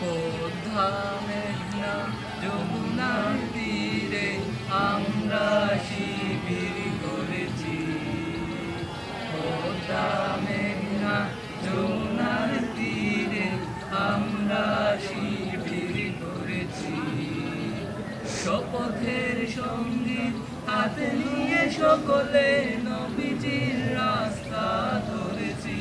পদ্মা মেঘনা যমুনার তীরে আমরা শিবির করেছি। পদ্মা মেঘনা যমুনার তীরে আমরা শিবির করেছি। শপথের সঙ্গীত হাতে নিয়ে সকলে নবীজির রাস্তা ধরেছি।